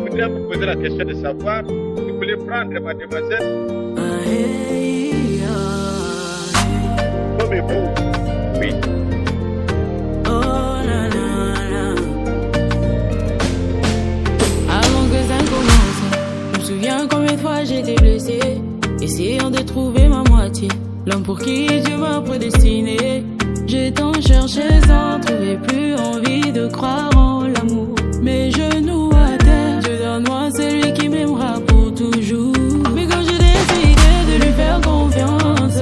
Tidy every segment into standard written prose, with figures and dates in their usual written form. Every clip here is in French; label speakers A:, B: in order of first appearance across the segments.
A: voudrais vous poser la question de savoir si vous voulez prendre mademoiselle. Comme vous, oui.
B: Avant que ça commence, je me souviens combien de fois j'ai été blessée, essayant de trouver ma moitié, l'homme pour qui Dieu m'a prédestiné. J'ai tant cherché sans trouver, plus envie de croire en l'amour. Mes genoux à terre, Dieu donne-moi celui qui m'aimera pour toujours. Mais quand j'ai décidé de lui faire confiance,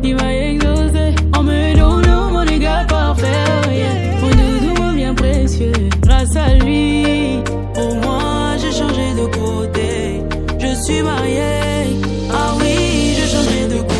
B: il m'a exaucé en me donnant mon égard parfait, yeah. Mon doudou bien précieux, grâce à lui, au moins j'ai changé de côté. Je suis mariée, ah oui, j'ai changé de côté.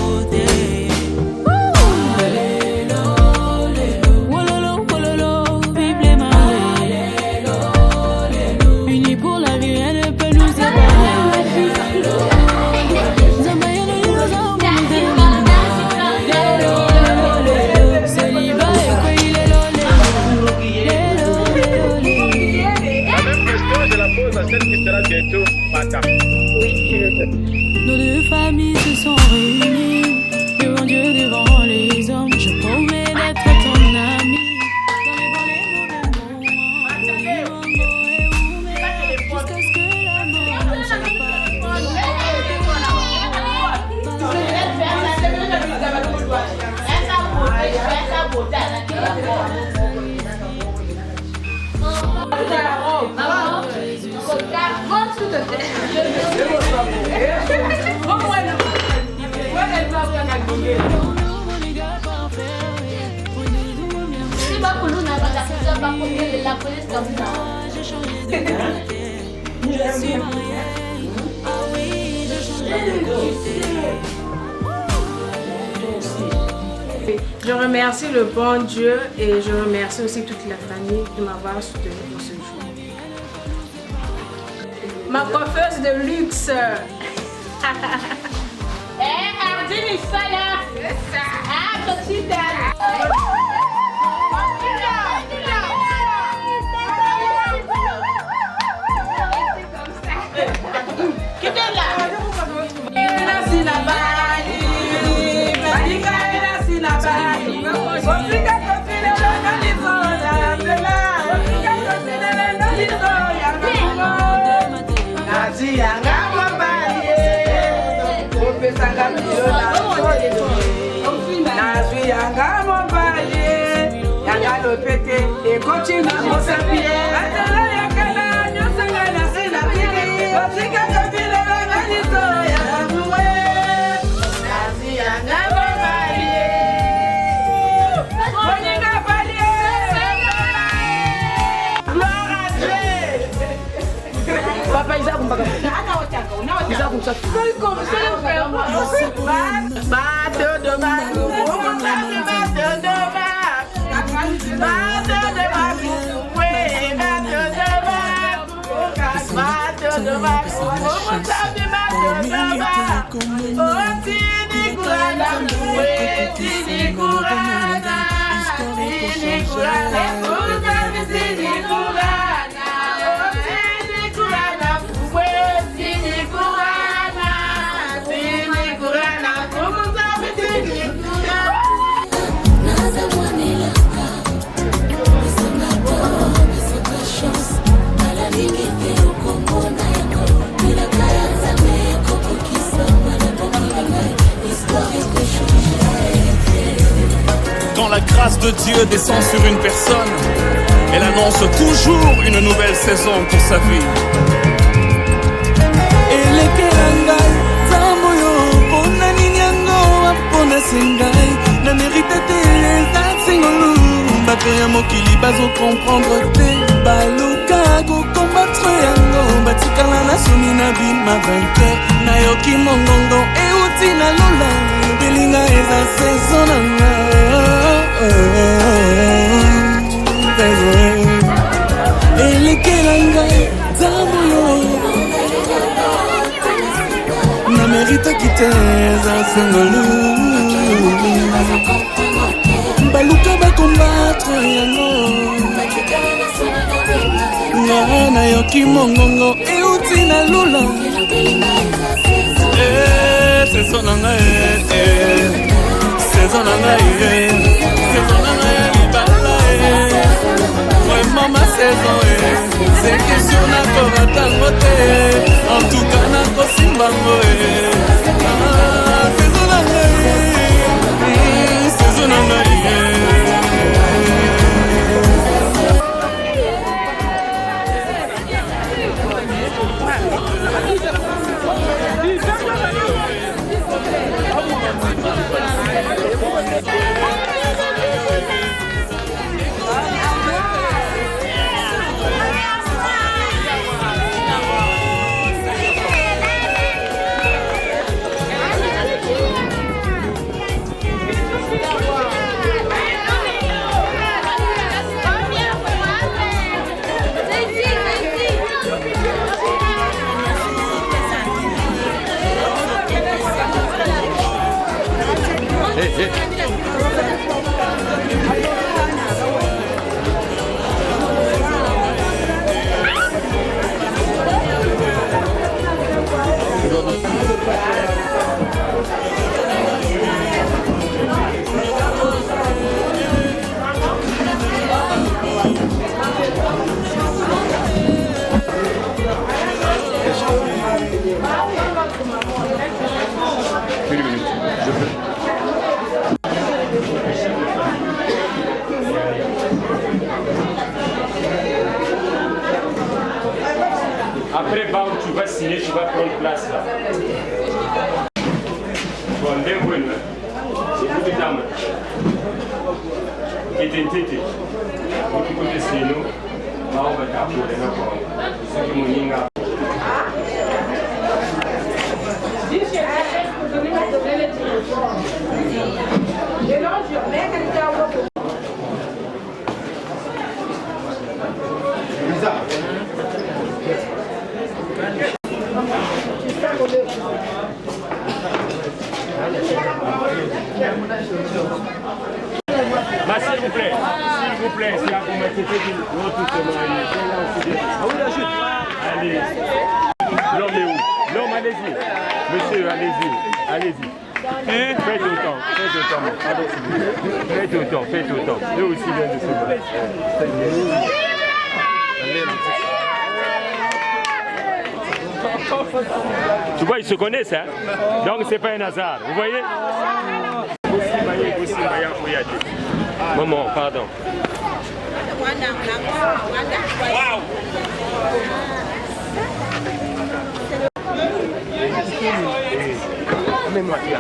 A: Bientôt, madame.
C: Oui, je le veux.
B: Nos deux familles se sont réunies devant Dieu, devant les hommes. Je promets d'être ton ami dans les mauvais moments, jusqu'à ce que la mort nous
D: Je remercie le bon Dieu et je remercie aussi toute la famille de m'avoir soutenu pour ce jour. Ma coiffeuse de luxe.
C: Ardini Sala. Ah, Totita.
E: Quand la grâce de Dieu descend sur une personne, elle annonce toujours une nouvelle saison pour sa vie.
F: Mérite quitter za sengolu baluka ba combattre yango nga nayoki mongongo euti na lula saison na ngai saison na ngai saison na ngai ya libala vraiment ma saison c'est question nakoratango te en tout cas nakosimbango saison na ngai saison na ngai
G: Après, bah, tu vas signer, tu vas prendre place là. Bon, d'un point, c'est vous qui t'ames. Et t'es tête. Vous qui pouvez signer, nous, on va t'appeler encore. Ceux qui m'ont dit, s'il vous plaît, c'est à vous mettre allez. L'homme est où? L'homme, allez-y. Monsieur, allez-y. Allez-y. Faites autant. Faites autant. Eux aussi viennent de se battre. Tu vois, ils se connaissent, hein? Donc c'est pas un hasard. Vous voyez? Maman, pardon. Wow. Mets-moi bien.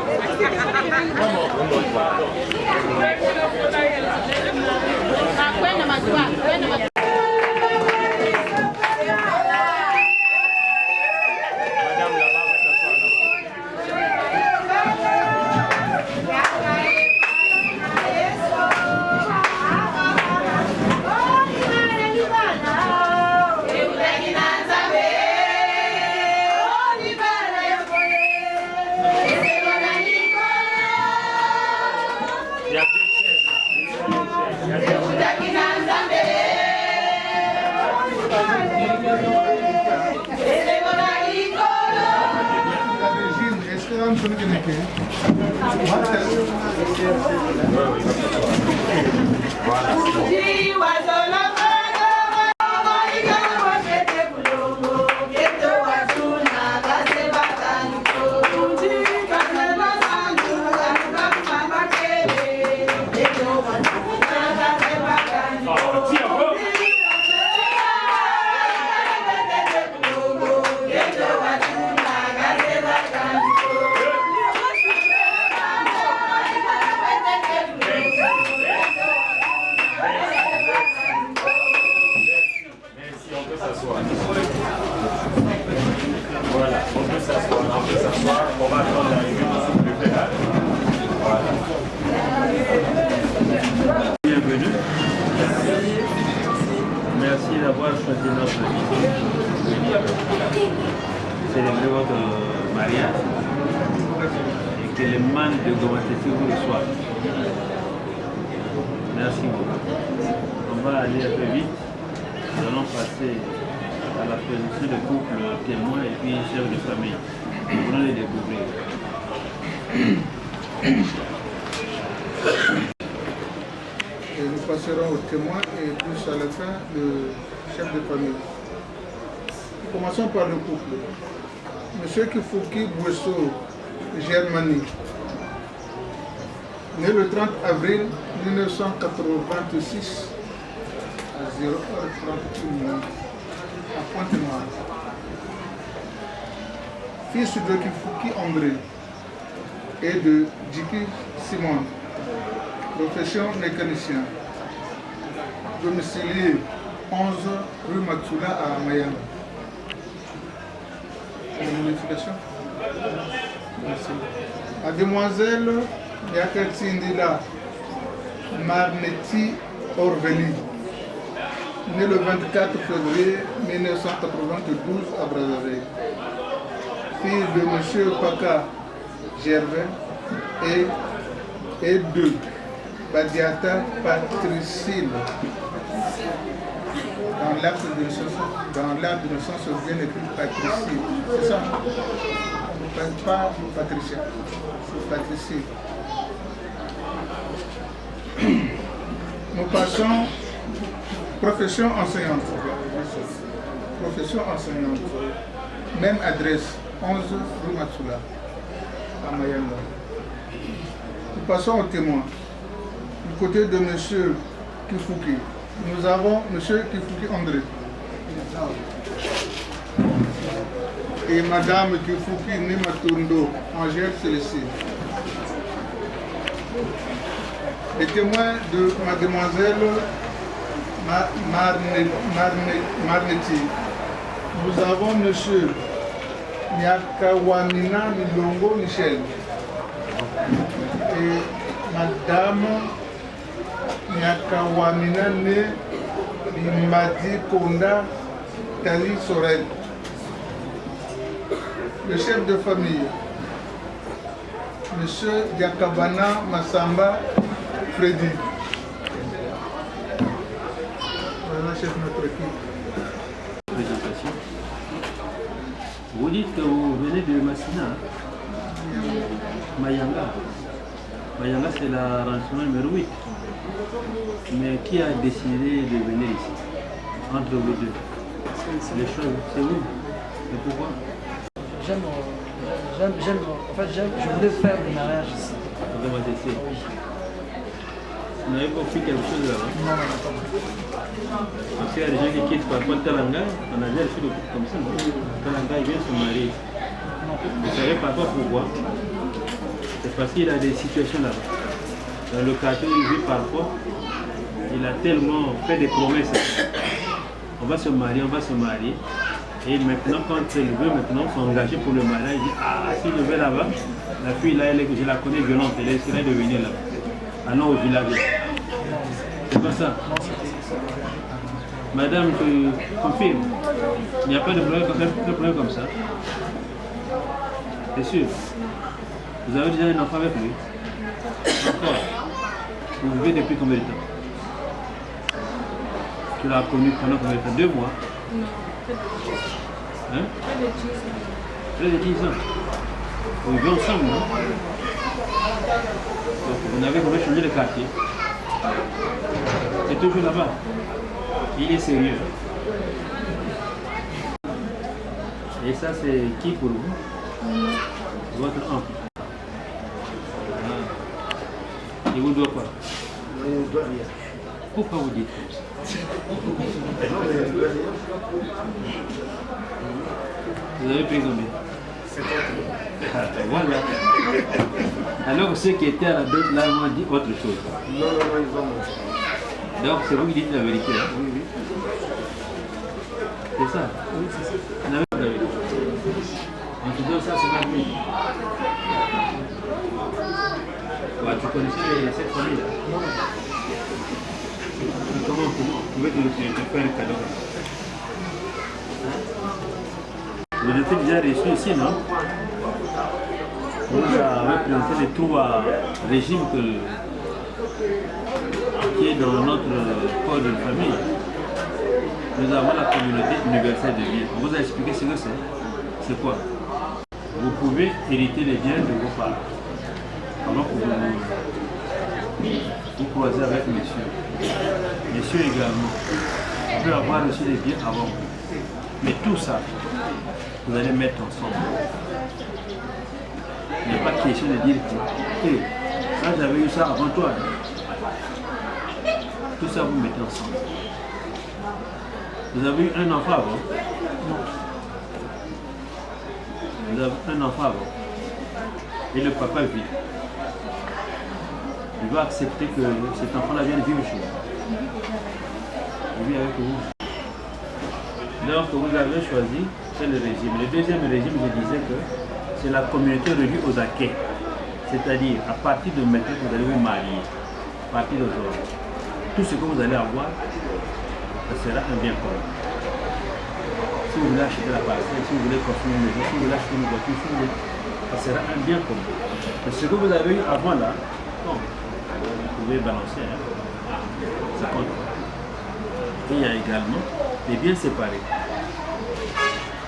H: d'avoir choisi notre vie. Célébrer votre mariage et que le man de Gomatesi vous reçoive. Merci beaucoup. On va aller un peu vite. nous allons passer à la présentation de couple témoin et puis chef de famille. Nous allons les découvrir.
I: Et nous passerons au témoin et plus à la fin le chef de famille. Commençons par le couple. Monsieur Kifuki Bouesso Germanie, né le 30 avril 1986 à 0h31 à Pointe-Noire. Fils de Kifuki André et de Djiki Simon, profession mécanicien, domicilié 11 rue Matsula à Mayanga. Modification. Merci. Mademoiselle Yakatindila Marneti Orveli, née le 24 février 1992 à Brazzaville. Fille de M. Paka Gervais et de Badiata Patricile. Dans l'acte de naissance, bien écrit Patricie. C'est ça? Pas Patricia, c'est Patricie. Nous passons profession enseignante. Profession enseignante. Même adresse, 11 rue Matsula, à Mayanga. Nous passons au témoin. Du côté de M. Kifuki, nous avons M. Kifuki André et Mme Kifuki Nimatundo Angèle Célestine. Les témoins de Mademoiselle Marneti. Nous avons M. Nyakawamina Milongo Michel et Mme Nyakawamina Né Bimadi Konda Tali Sorel. Le chef de famille, M. Diakabana Massamba Freddy. Voilà, chef de notre équipe.
H: Présentation. Vous dites que vous venez de Massina, Mayanga. Mayanga, c'est l'arrangement numéro 8. Mais qui a décidé de venir ici, entre vous deux? Les choses, c'est vous. Et pourquoi?
J: En fait, je voulais faire le mariage ici.
H: Vous avez essayé.
J: Oui.
H: Vous n'avez pas fait quelque chose là-bas?
J: Non, pas.
H: Parce qu'il y a des gens qui quittent parfois Talanga, on a déjà reçu des coups comme ça. Talanga, il vient se marier. Vous savez parfois pourquoi? C'est parce qu'il a des situations là-bas. Dans le quartier où il vit parfois, il a tellement fait des promesses. On va se marier. Et maintenant, quand il veut maintenant s'engager pour le mariage, il dit ah, si je vais là-bas, la fille là, je la connais violente, elle essaierait de venir là. Ah non, au village. C'est pas ça. Madame, je confirme. Il n'y a pas de problème comme ça. C'est sûr. Vous avez déjà un enfant avec lui? Encore. Vous vivez depuis combien de temps? Tu l'as connu pendant combien de temps? 2 mois?
D: Non,
H: hein?
D: Près de 10 ans.
H: Près de 10 ans. Vous vivez ensemble, non? Donc, vous n'avez jamais changé de quartier. C'est toujours là-bas. Il est sérieux. Et ça, c'est qui pour vous? Votre oncle. Ah. Il vous doit quoi?
I: Il ne doit rien.
H: Pourquoi vous dites comme ça? Vous avez pris combien?
I: 50 000.
H: Ah, voilà. Alors ceux qui étaient à la dette là m'ont dit autre chose.
I: Non, ils ont menti.
H: Donc c'est vous qui dites la vérité. Hein?
I: Oui.
H: C'est ça?
I: Oui, c'est ça.
H: Vous n'avez pas la vérité. En tout cas, ça c'est pas lui. Ouais, tu connaissais cette famille-là?
I: Non.
H: Comment vous pouvez te faire un cadeau? Vous avez déjà reçu ici, non? Vous avez présenté les 3 régimes qui est dans notre code de famille. nous avons la communauté universelle de biens. On vous a expliqué ce que c'est. C'est quoi? Vous pouvez hériter les biens de vos parents. Alors que vous croisez avec messieurs. Messieurs également. Vous pouvez avoir aussi des biens avant vous. Mais tout ça, vous allez mettre ensemble. Il n'y a pas question de dire que hey, ça j'avais eu ça avant toi. Tout ça vous mettez ensemble. Vous avez eu un enfant avant? Non. Vous avez un enfant avant. Et le papa vit. Il va accepter que cet enfant-là vienne vivre chez vous. Il vit avec vous. Donc vous avez choisi, c'est le régime. Le deuxième régime, je disais que c'est la communauté reliée aux acquis. C'est-à-dire, à partir de maintenant, vous allez vous marier. À partir d'aujourd'hui. Tout ce que vous allez avoir, ça sera un bien commun. Si vous voulez acheter la parcelle, si vous voulez construire une maison, si vous voulez acheter une voiture, si vous voulez, ça sera un bien commun. Mais ce que vous avez eu avant là, bon, vous pouvez balancer, hein. Ça compte. Et il y a également les biens séparés.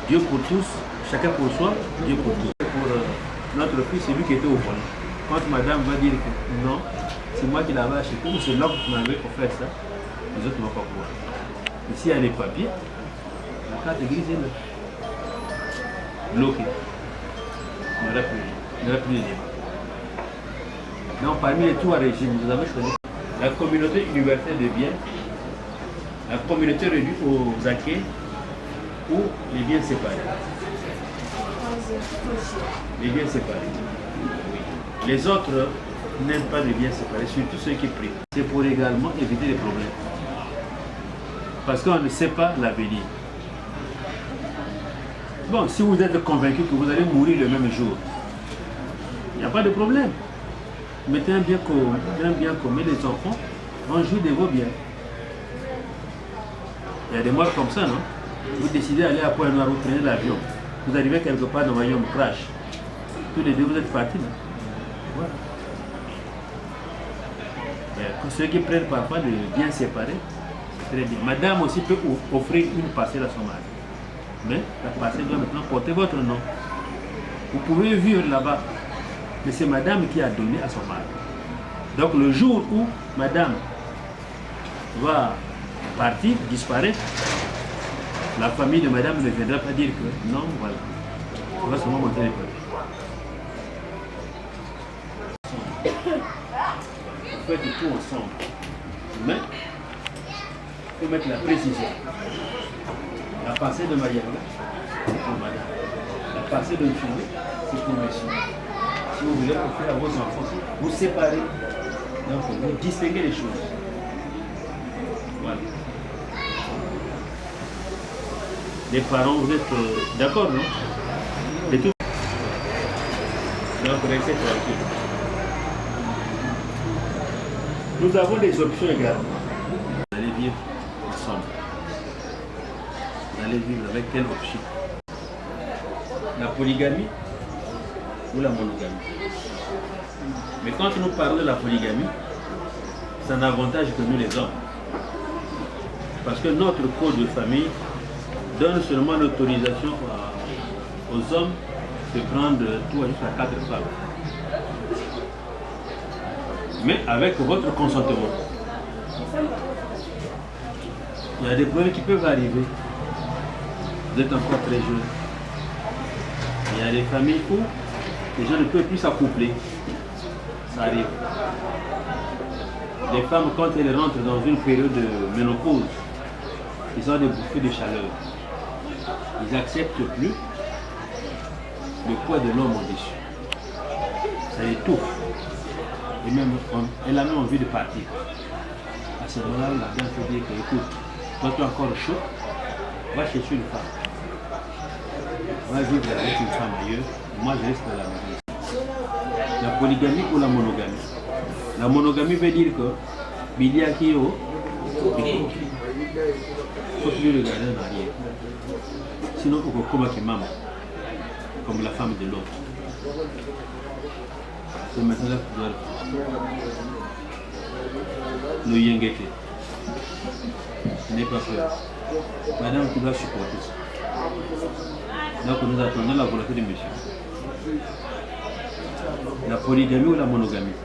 H: Dieu pour tous, chacun pour soi, Dieu pour tous. Pour notre fils, c'est lui qui était au volant. Quand madame va dire que non, c'est moi qui l'avais acheté, ou c'est l'homme qui m'avait offert ça, les autres ne vont pas pouvoir. Et s'il y a les papiers, la carte grise est là. Bloquée. Il n'y aura plus de débat. Donc parmi les trois régimes, vous avez choisi la communauté universelle de biens, la communauté réduite aux acquis ou les biens séparés. Les biens séparés. Oui. Les autres n'aiment pas les biens séparés, surtout ceux qui prient. C'est pour également éviter les problèmes. Parce qu'on ne sait pas l'avenir. Bon, si vous êtes convaincu que vous allez mourir le même jour, il n'y a pas de problème. Mettez un bien commun, les enfants vont jouir de vos biens. Il y a des morts comme ça, non? Vous décidez d'aller à Pointe-Noire, vous prenez l'avion. Vous arrivez quelque part dans l'avion, crash. Tous les deux, vous êtes partis. Voilà. Ceux qui prennent parfois de biens séparés, c'est très bien. Madame aussi peut offrir une parcelle à son mari. Mais la parcelle doit maintenant porter votre nom. Vous pouvez vivre là-bas. Mais c'est madame qui a donné à son mari. Donc le jour où madame va partir, disparaître, la famille de madame ne viendra pas dire que non, voilà. On va seulement monter les papiers. Vous faites tout ensemble. Mais il faut mettre la précision. La parcelle de Marielle, c'est pour madame. La parcelle de Fille, c'est pour monsieur. Si vous voulez offrir à vos enfants, vous séparez. Donc vous distinguez les choses. Voilà. Les parents, vous êtes d'accord, non? Et tout. Donc restez tranquille. Nous avons des options également. Vous allez vivre ensemble. Vous allez vivre avec quelle option? La polygamie ou la monogamie? Mais quand nous parlons de la polygamie, c'est un avantage que nous les hommes. Parce que notre code de famille donne seulement l'autorisation aux hommes de prendre 3 jusqu'à 4 femmes. Mais avec votre consentement. Il y a des problèmes qui peuvent arriver. Vous êtes encore très jeune. Il y a des familles où les gens ne peuvent plus s'accoupler. Ça arrive. Les femmes, quand elles rentrent dans une période de ménopause, ils ont des bouffées de chaleur. Ils n'acceptent plus le poids de l'homme au-dessus. Ça étouffe. Et même, elle a même envie de partir. À ce moment-là, la dame peut dire que, écoute, toi tu es encore chaud, va chercher une femme. Va vivre avec une femme ailleurs, moi je reste à la maison. La polygamie ou la monogamie? La monogamie veut dire que Bilia Kio, il faut plus regarder en arrière. Sinon, il faut comme maman, comme la femme de l'autre. C'est maintenant là que vous dois le yengete. N'aie pas peur. Madame, tu dois supporter ça. Donc nous attendons la volonté de monsieur. La polygamie ou la monogamie?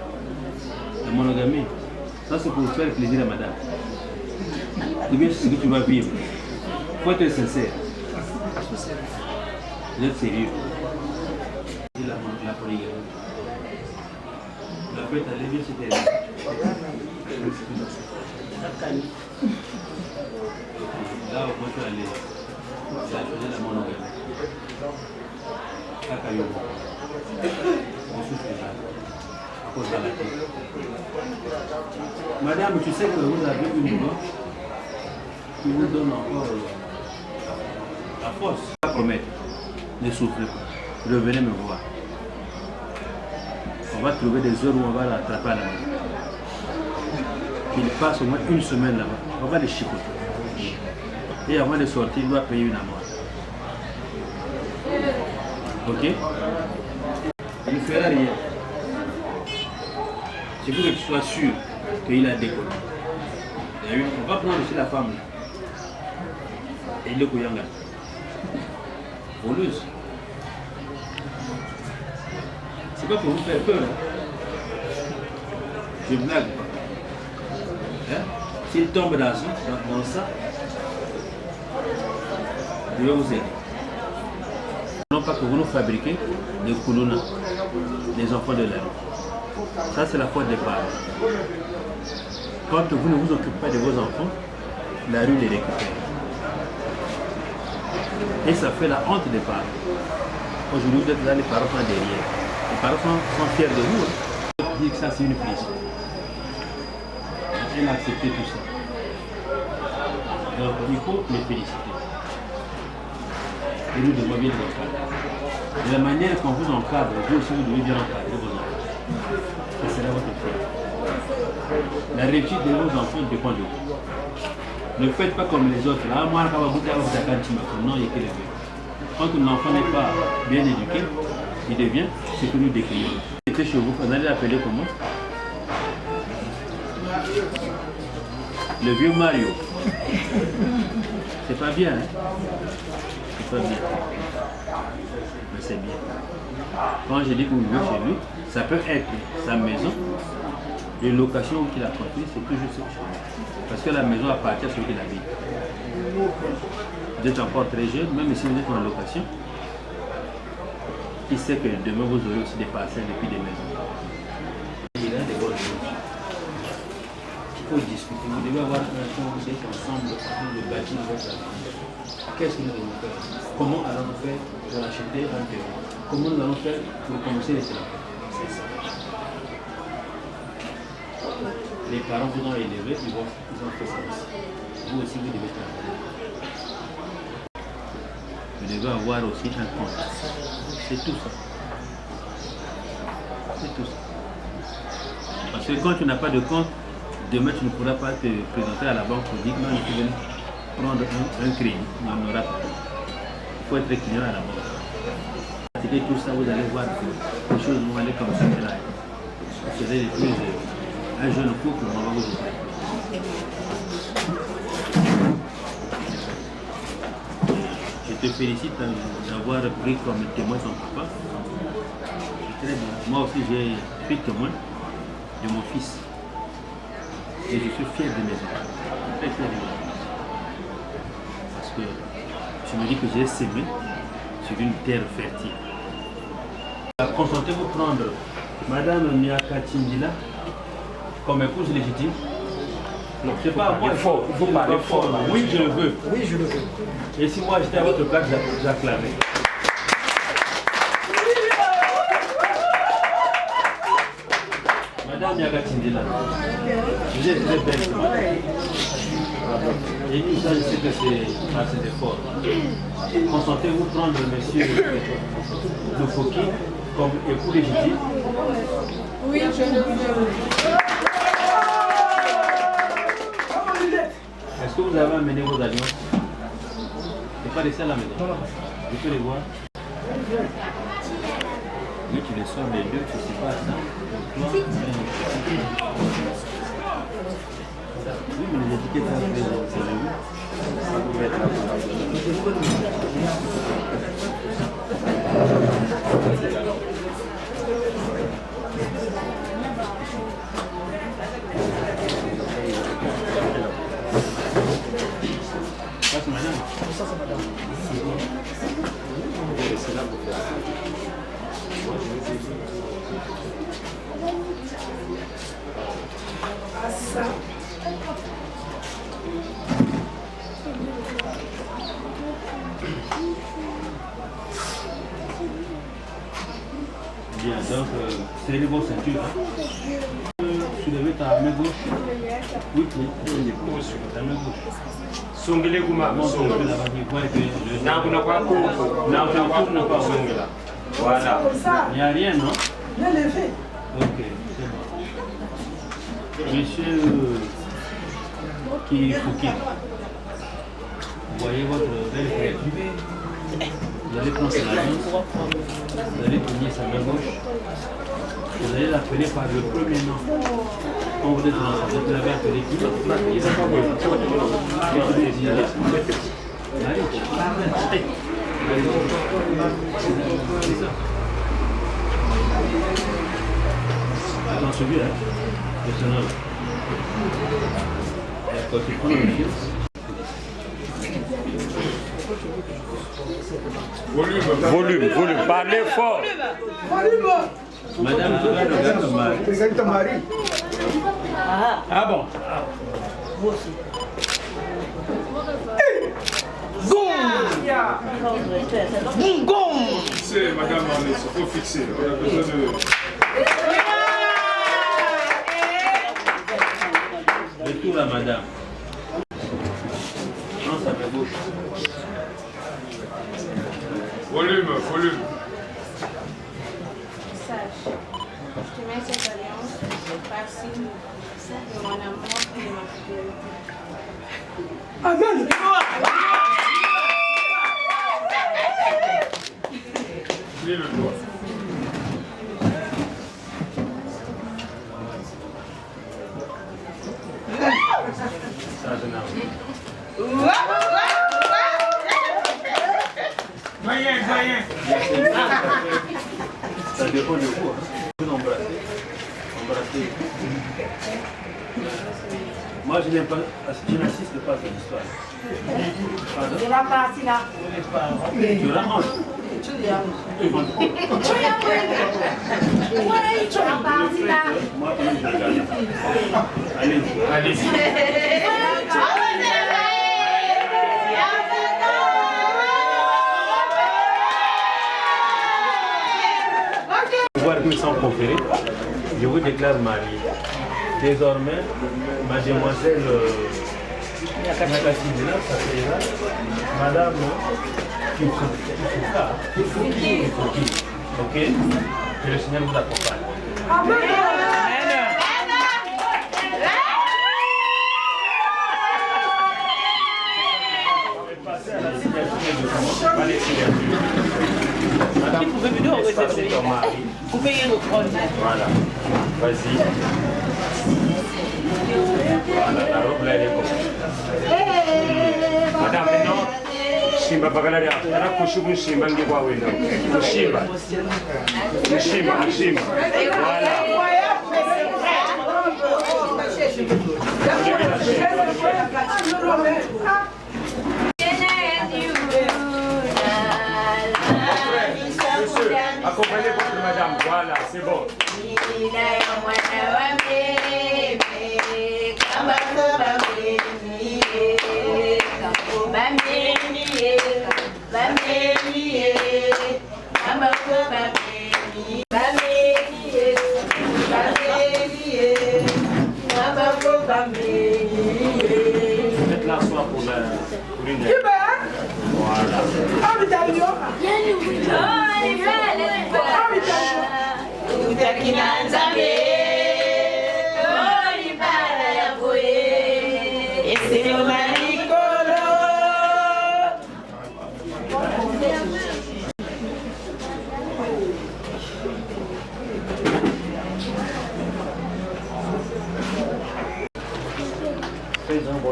H: La monogamie, ça c'est pour faire plaisir à madame. Ou bien c'est ce que tu vas vivre. Il faut être sincère. Vous êtes sérieux. La polygamie. La fête allait bien, c'était là. Là, on peut aller. Ça faisait la monogamie. À Kayo. On souffre là. À cause de la tête. Madame, tu sais que vous avez une voix qui vous donne encore la force. Pas promettre. Ne souffrez pas. Revenez me voir. On va trouver des heures où on va l'attraper à la main. Il passe au moins une semaine là-bas. On va les chicoter. Et avant de sortir, il doit payer une amende. Ok? Il ne fera rien. C'est pour que tu sois sûr qu'il a déconné. On va prendre aussi la femme là. Et le Kouyanga. Voleuse. C'est pas pour vous faire peur. Hein? Je blague pas. Hein? S'il tombe dans ça, je vais vous aider. Non pas que vous nous fabriquez des koulouna, des enfants de la rue. Ça c'est la faute des parents. Quand vous ne vous occupez pas de vos enfants, la rue les récupère. Et ça fait la honte des parents. Aujourd'hui vous êtes là, les parents sont derrière. Les parents sont fiers de vous. Hein. Dire que ça c'est une prison. Elle a accepté tout ça. Donc il faut les féliciter. Et nous devons bien les encadrer. De la manière qu'on vous encadre, vous aussi vous devez bien encadrer vos enfants. Et c'est là votre fait. La réussite de vos enfants dépend de vous. Ne faites pas comme les autres. Là, moi, quand vous avez non, il y a que les vieux. Quand un enfant n'est pas bien éduqué, il devient ce que nous décrivons. C'était chez vous, on allait l'appeler comment? Le vieux Mario. C'est pas bien, hein? C'est pas bien. Mais c'est bien. Quand je dis que vous vivez chez lui, ça peut être sa maison, les locations qu'il a construit, c'est toujours chez lui. Parce que la maison appartient à celui qui l'habite. Vous êtes encore très jeune, même si vous êtes en location, qui sait que demain vous aurez aussi des parcelles et puis des maisons. Il y a des bonnes choses. Il faut discuter. Vous devez avoir un conseil ensemble de bâtir votre avenir. Qu'est-ce que nous devons faire? Comment allons-nous faire pour acheter un terrain? Comment nous allons faire pour commencer les travaux? C'est ça. Les parents vous ont élevé, ils ont fait ça aussi. Vous aussi, vous devez travailler. Vous devez avoir aussi un compte. C'est tout ça. C'est tout ça. Parce que quand tu n'as pas de compte, demain tu ne pourras pas te présenter à la banque pour dire non, il faut venir prendre un crédit. On n'en aura pas. Il faut être client à la banque. Pratiquez tout ça, vous allez voir que les choses vont aller comme ça. Là. Vous serez les plus un jeune couple, on va vous aider. Je te félicite d'avoir pris comme témoin son papa. C'est très bien. Moi aussi j'ai pris témoin de mon fils. Et je suis fier de mes enfants. Très fier de mes enfants. Parce que je me dis que j'ai sémé sur une terre fertile. Consentez-vous prendre Madame Nyaka Tindila comme épouse légitime? Non, c'est pas moi, il faut parler fort. Oui, je le veux.
J: Oui, je le veux.
H: Et si moi j'étais à votre place, j'acclamais. Madame Nyaka Tindila, vous êtes très belle. Et nous, ça, je sais que c'est assez fort. Consentez-vous prendre monsieur Lofoki comme époux légitime?
D: Oui, je le veux.
H: Est-ce que vous avez amené vos alliances? C'est pas laissé à la maison. Je peux les voir. Oui, tu les sors les deux, tu sais pas ça. Oui, mais les étiquettes sont présentes, c'est vrai. Ça peut mettre là. Ça, c'est madame.
J: Ça, c'est madame.
H: C'est là pour faire. Bien, donc c'est les bonnes ceintures. Soulevez ta main gauche. Oui, ta main gauche.
G: Songile kuma
H: Songile.
G: Voilà.
H: Il n'y a rien, non?
J: Bien levé.
H: Ok, c'est bon. Monsieur Fouki, vous voyez votre belle créature. Vous allez prendre sa main, vous allez tenir sa main gauche, vous allez l'appeler par le premier nom. Quand vous êtes l'avez appelé qui? Dans celui-là, personnel. Quand tu prends le fil,
G: Volume, parlez fort.
H: Madame, tu regardes ton mari.
I: Regarde ton mari.
H: Ah bon?
J: Vous aussi.
A: C'est madame, il faut fixer. On a besoin de.
H: Retour à madame. Prends sa main gauche.
A: Volume.
D: Sache, je te mets cette alliance, c'est facile de mon amour et de ma fidélité.
J: Amen.
A: Pliez le doigt.
H: Ça, je n'ai
A: Voyez.
H: Ça dépend de vous. Vous l'embrassez. Embrassez. Moi, je n'aime pas, je n'assiste pas à cette histoire. Pardon?
J: Je la passe là.
H: Tu l'arranges. Moi, je regarde. Allez-y. Pouvoir puissant conféré, je vous déclare marié. Désormais, ma demoiselle Nakasidina, ça fait Madame Kifuki. Ok? Que le Seigneur vous accompagne.
J: Amen.
H: Madame, vous pouvez venir au réception ton mari.
C: Vous payez le trône.
H: Voilà. Vas-y. Voilà, la robe là, elle est comme ça. Madame, maintenant, Shimba Bagalari, Tara Kushubu Shimba Ngiwa Wendo. Shimba. Voilà. Accompagnez votre madame, voilà, c'est bon. Faites l'asseoir pour une heure. Voilà.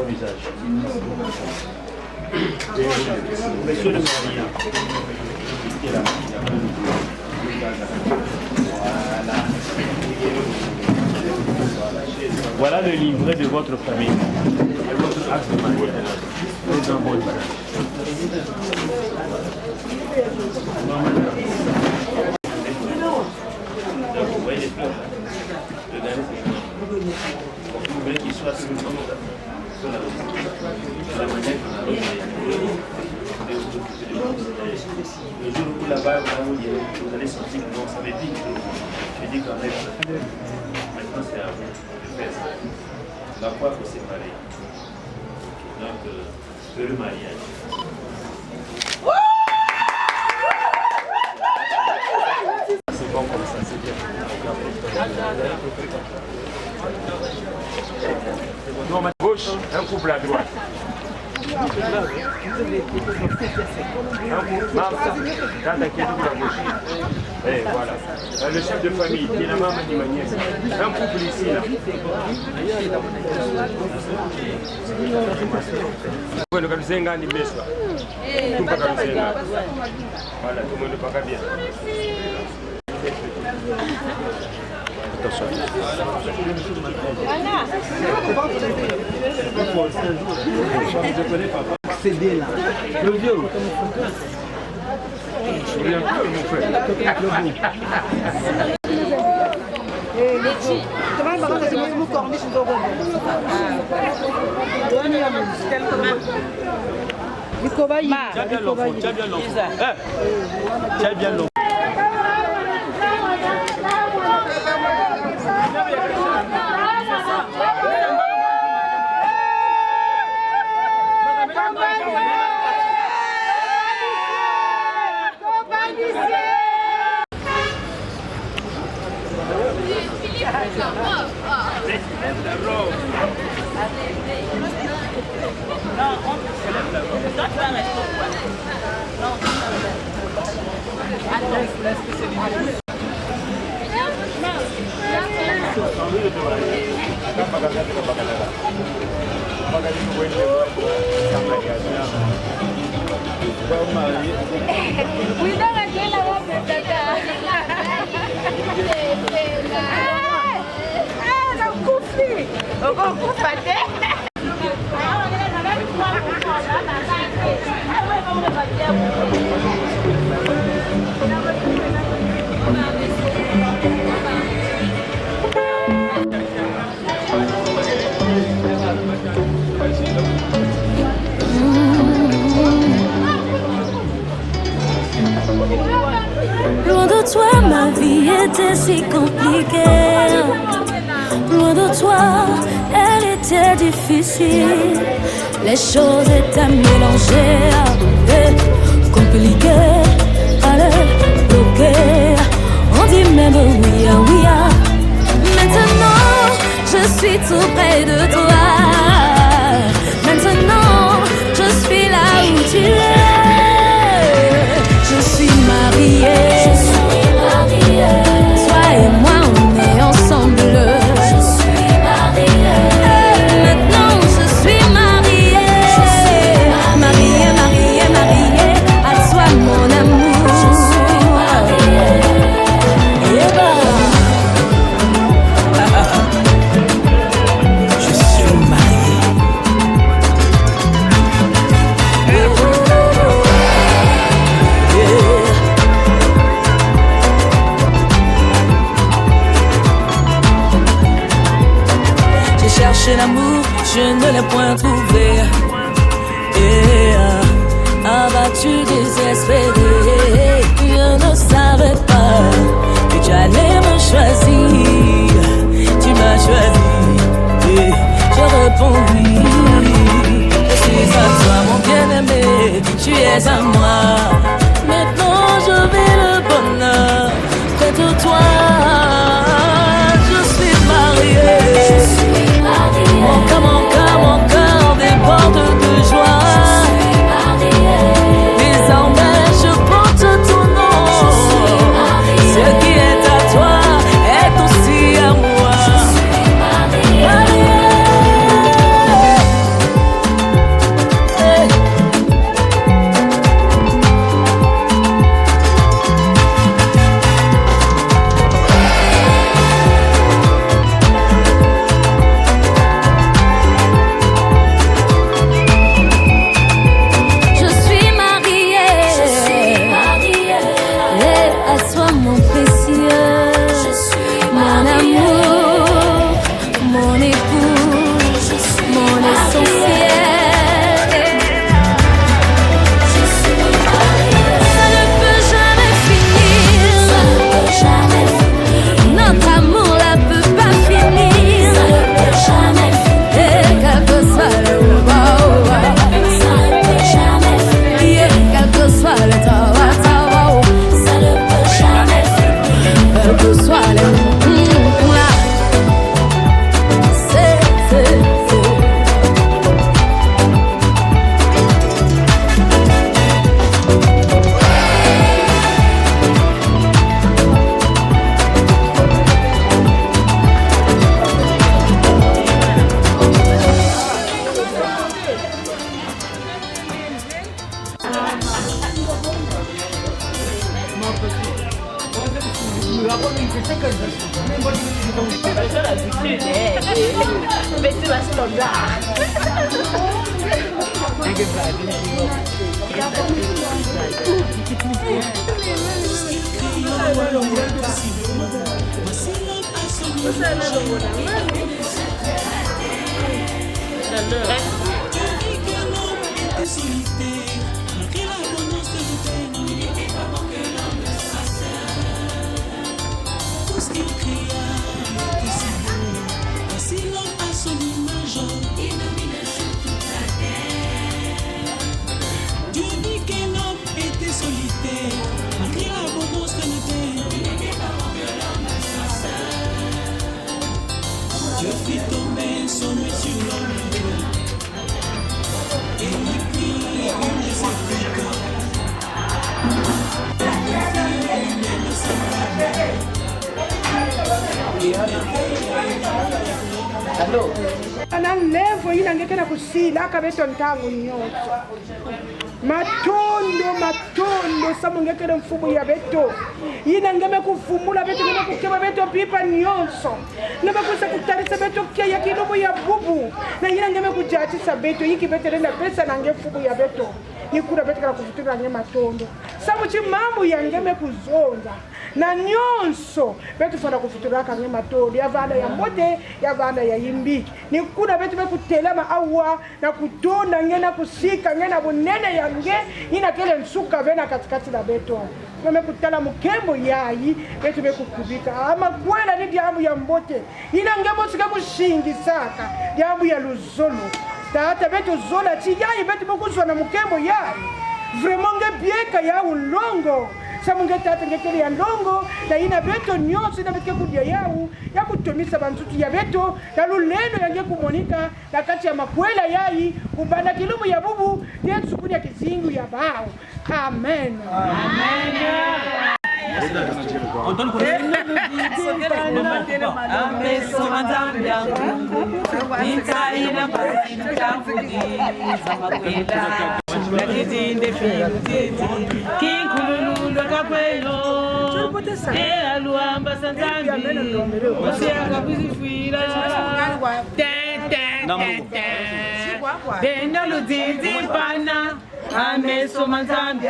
H: usage. Monsieur le marié. Voilà le livret de votre famille. Et votre acte de mariage. C'est un bon usage. Vous voyez les fleurs. Vous voulez qu'il soit sur la manière qu'on a le jour où là-bas, vous allez sortir, non, ça m'est dit. Je dis quand même, maintenant c'est à vous de faire ça. La foi pour séparer. Donc, le mariage. C'est bon comme ça, c'est bien. Non, ma gauche, un couple à droite. Et voilà. Le chef de famille, qui est la maman du manière. Un couple ici, là. Voilà, tout le monde ne parle bien. Attention. Je connais papa. CD là. Le vieux. Je reviens plus, mon frère.
B: Loin de toi, ma vie était si compliquée. Loin de toi, elle était difficile. Les choses étaient mélangées, compliquées, allez, bloquées. On dit même oui, oui. Maintenant, je suis tout près de toi. Maintenant, je suis là où tu es. Je suis mariée. Toi et moi, on est ensemble. Je suis mariée. Maintenant, je suis mariée. Mariée, mariée, mariée. À toi, mon amour. Je suis mariée. Je suis mariée. J'ai cherché l'amour, je ne l'ai point trouvé. Abattu, désespéré, je ne savais pas que tu allais me choisir. Tu m'as choisi, et je réponds oui. Je suis à toi, mon bien-aimé, tu es à moi. Maintenant je vis le bonheur près de toi. Je suis mariée. Mon cœur déborde de joie. Désormais je porte ton nom. Ce qui est à toi est aussi à moi.
K: Levo inangekena kusila akabeto ntangu nyonso matondo samungekena mfumu ya beto inangeme kuvumula beto ngeme kukeba beto pipa nyonso ngeme kusa kutarisa beto kia ya kilubu ya bubu na inangeme kujatisa beto yiki beto lenda pesa nange mfumu ya beto nikura beto kala kufutura nange matondo samuchi mamu yangeme kuzonda na nyonso betu fana kufutura kange matondo ya vana ya mbote ya vana ya yimbi nikuna betu bekutelema awa na kutonda ngena kusika ngena bunene yange ina kele nsuka vena katikati la beto ngeme kutala mukembo yayi betu bekukubika ama kwela ni diamu ya mbote ina ngemo sika kushingi saka diamu ya luzolo tata betu zola chi yayi betu bekuzwa na mukembo yayi vraiment ngebieka ya ulongo samunge tata ngekele ya ndongo na ina beto nyonso ina betike kudia yau ya kutomisa banzutu ya beto na luleno yange kumonika na kati ya makwela yayi kubanda kilumu ya bubu ya tsukuni ya kizingu ya bao. Amen. Amen.
F: Ameso manzambi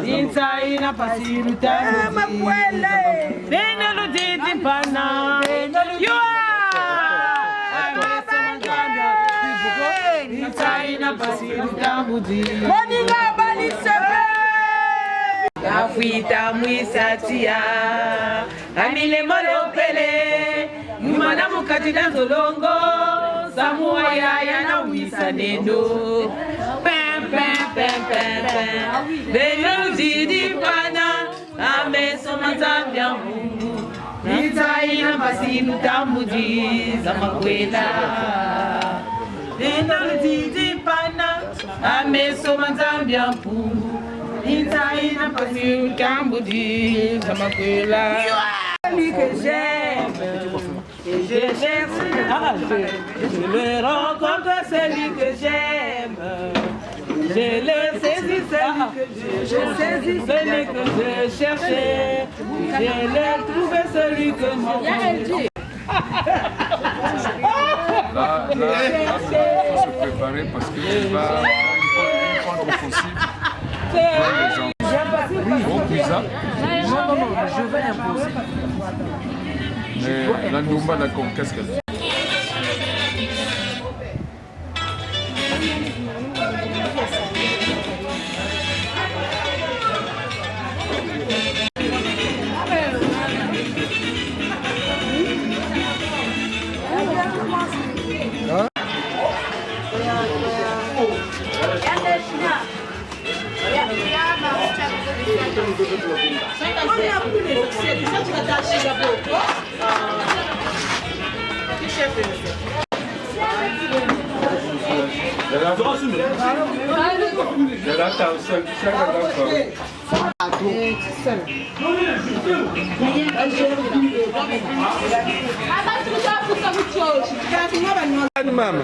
F: insa ina pasiru tamu dena lo didi pana yo ameso manzambi insa ina pasiru tamu moninga bali sebe afuita mwisatia amile molopele nyumana mukati na zolongo samua ya na wisa nendo Beno didi pana ameso manzambia mungu nitaina basinu tambuji za makwela Beno didi pana ameso manzambia mungu nitaina basinu tambuji za makwela que je le rencontre celui que j'aime. Je le saisis, celui que je cherchais. Je l'ai trouvé, celui que je
L: Là, il faut se préparer parce qu'il va faire une contre-offensive.
J: Non, je vais imposer.
L: Mais la Ndoumba, d'accord, qu'est-ce qu'elle fait?
J: Mama.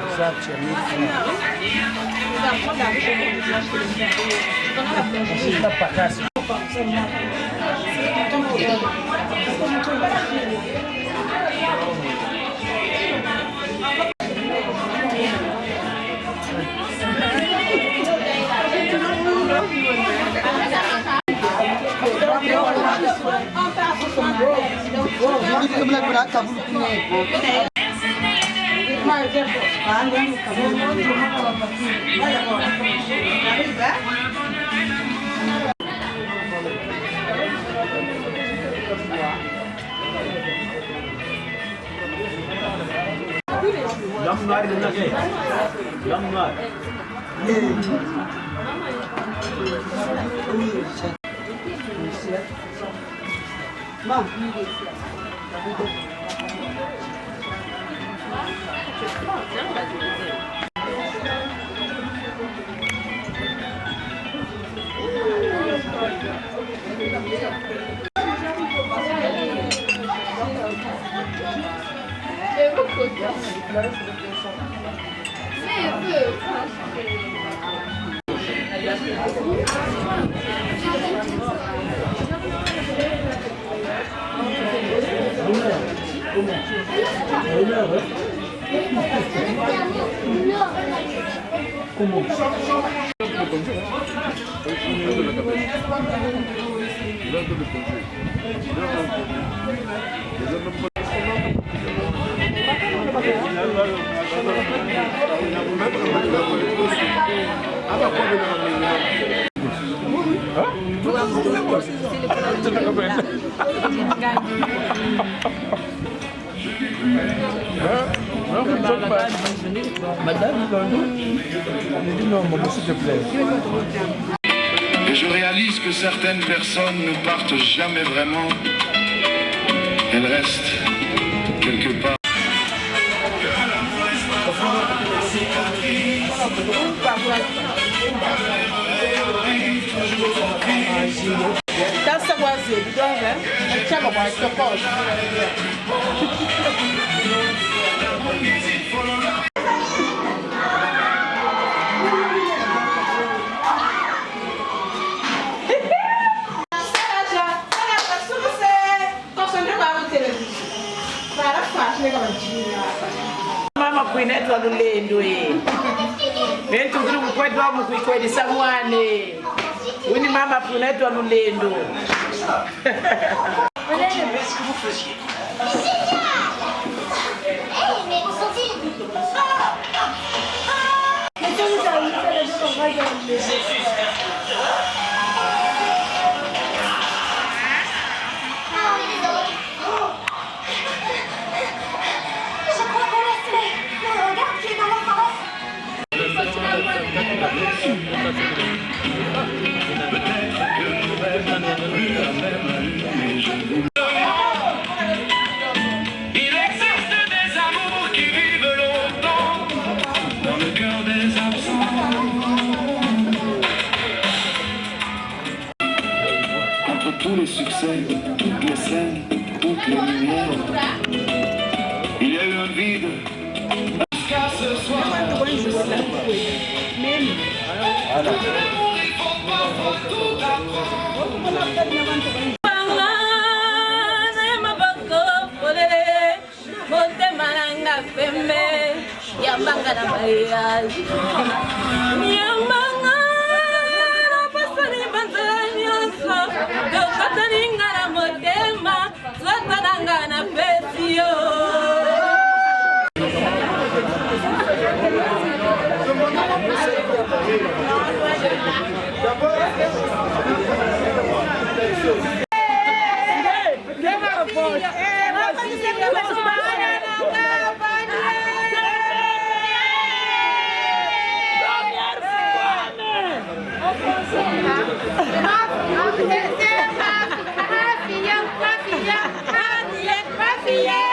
M: Et je réalise que certaines personnes ne partent jamais vraiment. Elles restent quelque part.
N: Mama kuinetwa lulendo Bentu kuri kukwedwa mukuikwedi samwane Wini mama kuinetwa lulendo
O: Ce que vous faisiez. Mais vous sentez. Je crois qu'on laisse les regards qui est dans la
F: Il existe des amours qui vivent longtemps dans le cœur des absents.
M: Entre tous les succès, toutes les scènes, toutes les lumières, il y a eu un vide.
F: Jusqu'à ce soir.
B: Yambanga na mariage Yambanga na pasani banzala nyonso Dokataninga na motema Zwatananga na pesio
F: Yeah.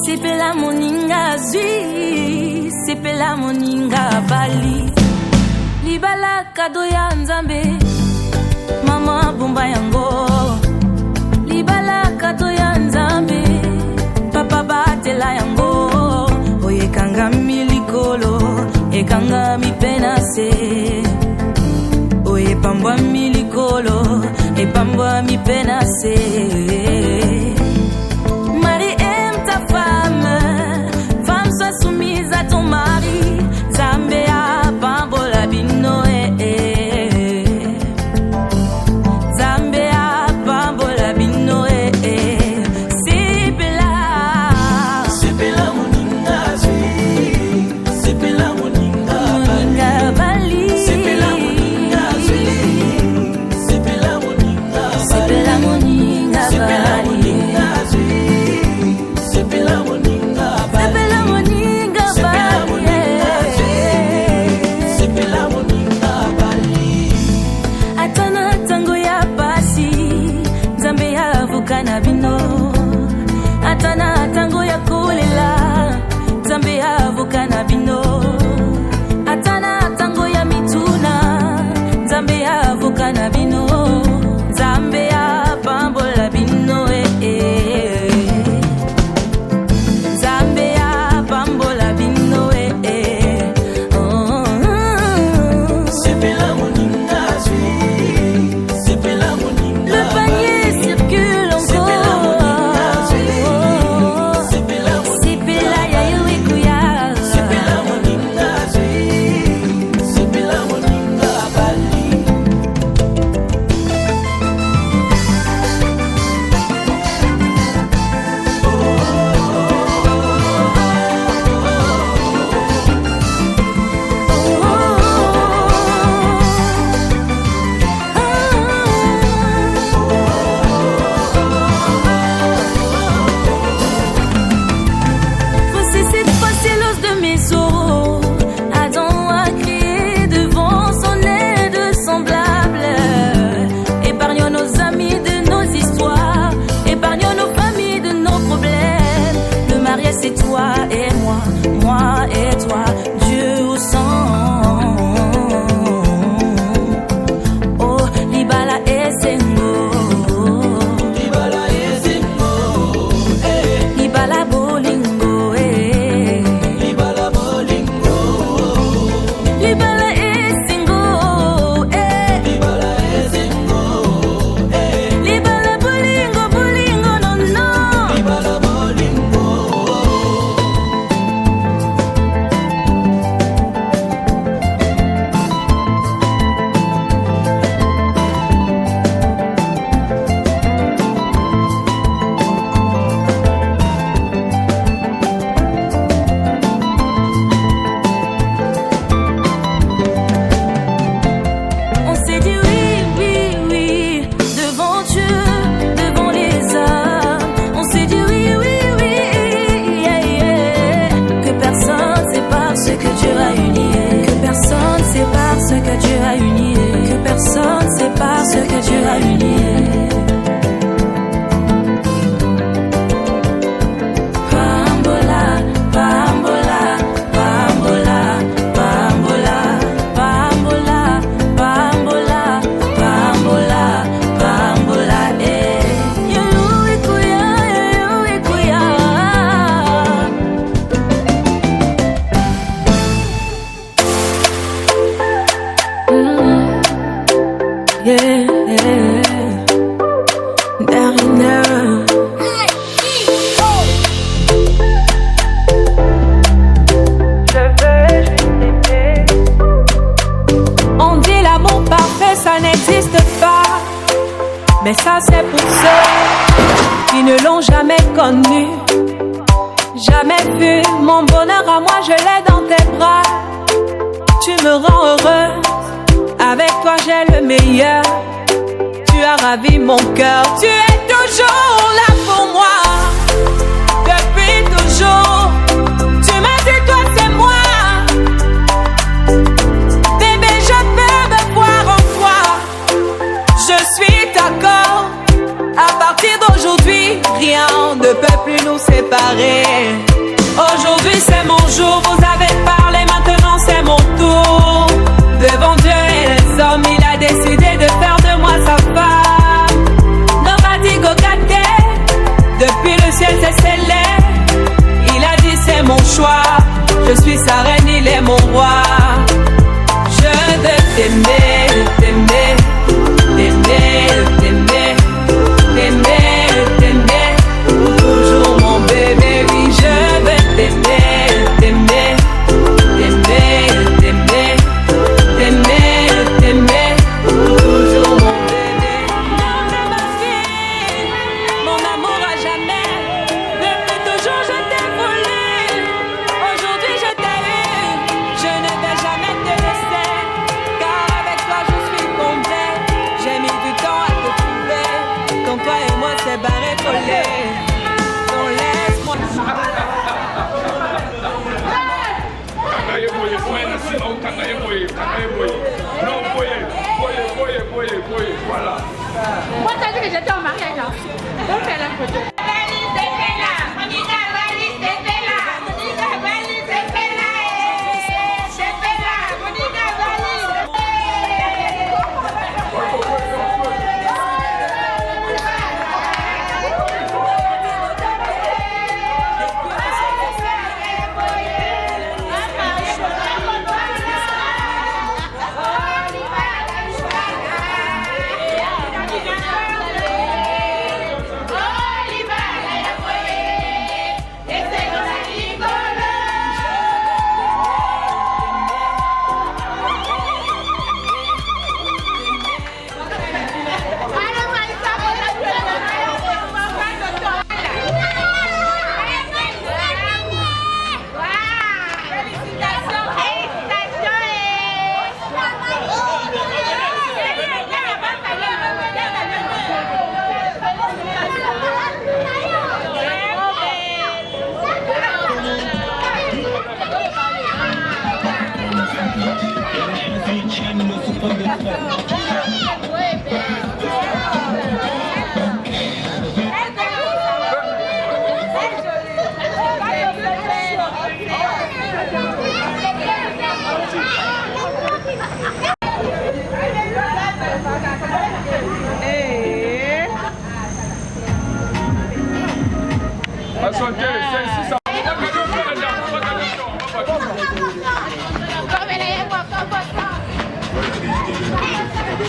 P: Sepela moninga zwi, sepela moninga bali. Libala kado ya nzambe, mama bomba yango. Libala kado ya nzambe, papa batela yango. Oye kanga milikolo, ekanga mi penase. Oye pambwa milikolo, epambwa mi penase. Femme, sois soumise à ton mari. Zambia, pambola bino Zambia, pambola bino Sepela, sepela moninga zwi, sepela moninga bali, sepela moninga zwi, sepela moninga bali. parce que tu as uni. Mais ça c'est pour ceux qui ne l'ont jamais connu, jamais vu. Mon bonheur à moi je l'ai dans tes bras. Tu me rends heureuse, avec toi j'ai le meilleur. Tu as ravi mon cœur, tu es toujours là pour moi. Depuis toujours, tu m'as dit toi c'est moi. Bébé je peux me voir en toi. Je suis d'accord, à partir d'aujourd'hui, rien ne peut plus nous séparer. Aujourd'hui c'est mon jour, vous avez parlé, maintenant c'est mon tour. Devant Dieu et les hommes, il a décidé de faire de moi sa femme. Nobody go get it. Depuis le ciel c'est scellé. Il a dit c'est mon choix. Je suis sa reine, il est mon roi. Je veux t'aimer, t'aimer, t'aimer, t'aimer, t'aimer, t'aimer, pour toujours mon bébé. Oui, je veux t'aimer, t'aimer, t'aimer, t'aimer, t'aimer, t'aimer, pour toujours mon bébé. Non, c'est ma fille, mon amour à jamais. Depuis toujours je t'ai voulu, aujourd'hui je t'ai eu. Je ne vais jamais te laisser, car avec toi je suis comblée. J'ai mis du temps à te trouver, quand toi et moi c'est barré collé. Donc laisse-moi.
A: Voilà.
C: Moi, t'as dit que j'étais en mariage. On fait la photo.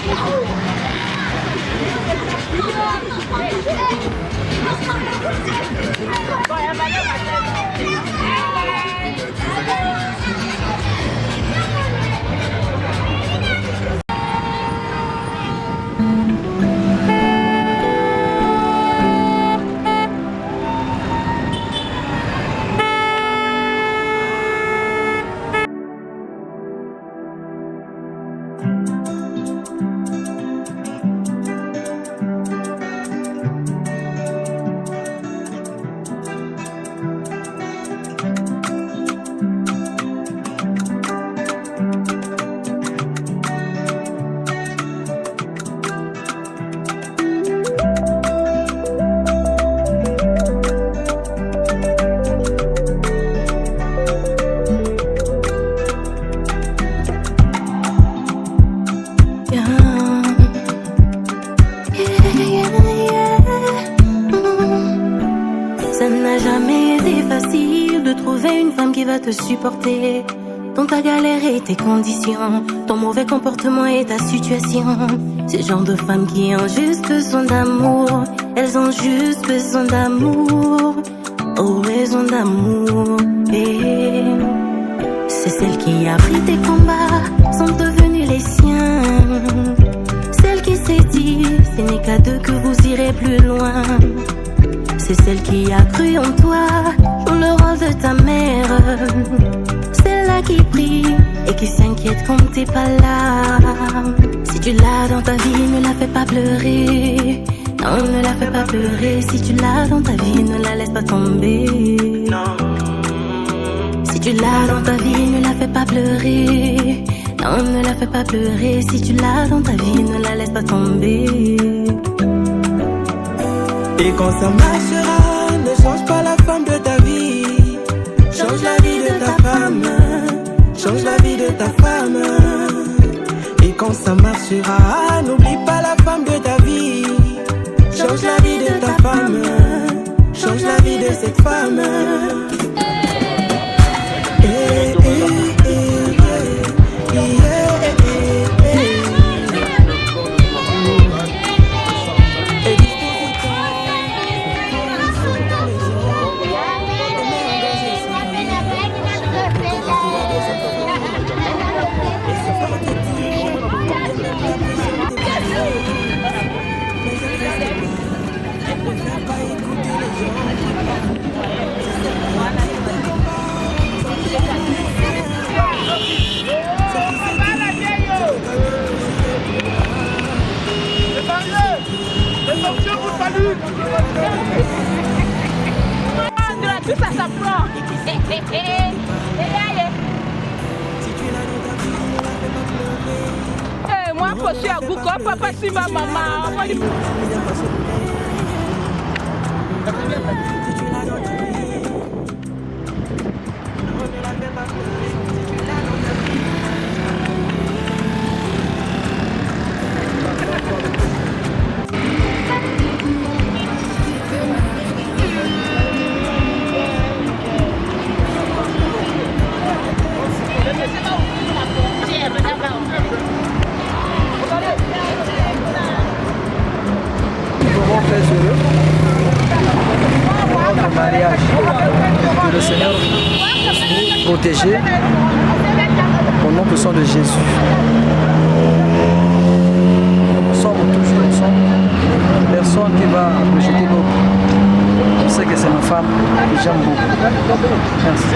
A: Thank you.
B: n'a jamais été facile de trouver une femme qui va te supporter dans ta galère et tes conditions, ton mauvais comportement et ta situation. C'est le genre de femmes qui ont juste besoin d'amour. Elles ont juste besoin d'amour. Oh, elles ont d'amour. Et c'est celle qui a pris tes combats, sont devenus les siens. Celle qui s'est dit, ce n'est qu'à deux que vous irez plus loin. C'est celle qui a cru en toi, joue le rôle de ta mère. Celle-là qui prie et qui s'inquiète quand t'es pas là. Si tu l'as dans ta vie, ne la fais pas pleurer. Non, ne la fais pas pleurer. Si tu l'as dans ta vie, ne la laisse pas tomber. Si tu l'as dans ta vie, ne la fais pas pleurer. Non, ne la fais pas pleurer. Si tu l'as dans ta vie, ne la laisse pas tomber.
F: Et quand ça marchera, ne change pas la femme de ta vie. Change la vie de ta femme. Change la vie de ta femme. Et quand ça marchera, n'oublie pas la femme de ta vie. Change la vie de ta femme. Change la vie de cette femme.
C: Ça s'apprend. Moi, je suis à Gouko, papa, si ma maman.
J: Très heureux pour notre mariage. Que le Seigneur protégé au nom puissant de Jésus. Nous sommes toujours ensemble. Personne qui va me jeter l'autre. Je sais que c'est ma femme que j'aime beaucoup. Merci.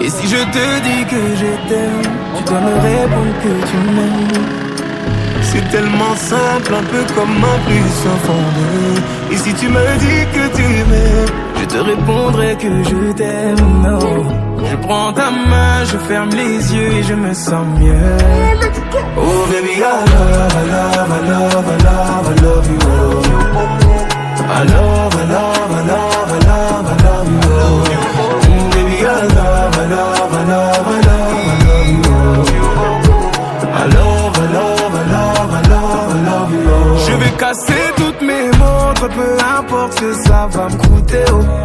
F: Et si je te dis que je t'aime, tu dois me répondre que tu m'aimes. C'est tellement simple, un peu comme un plus un fondé. Et si tu me dis que tu m'aimes, je te répondrai que je t'aime. Oh. Je prends ta main, je ferme les yeux et je me sens mieux. Oh baby, I love, I love, I love, I love, I love you. I love, I love, I love, I love, I love you. Baby, I love, I love, I love, I love, I love you. I love, I love, I love, I love, I love you. Je vais casser toutes mes montres, peu importe ce que ça va me coûter. Oh.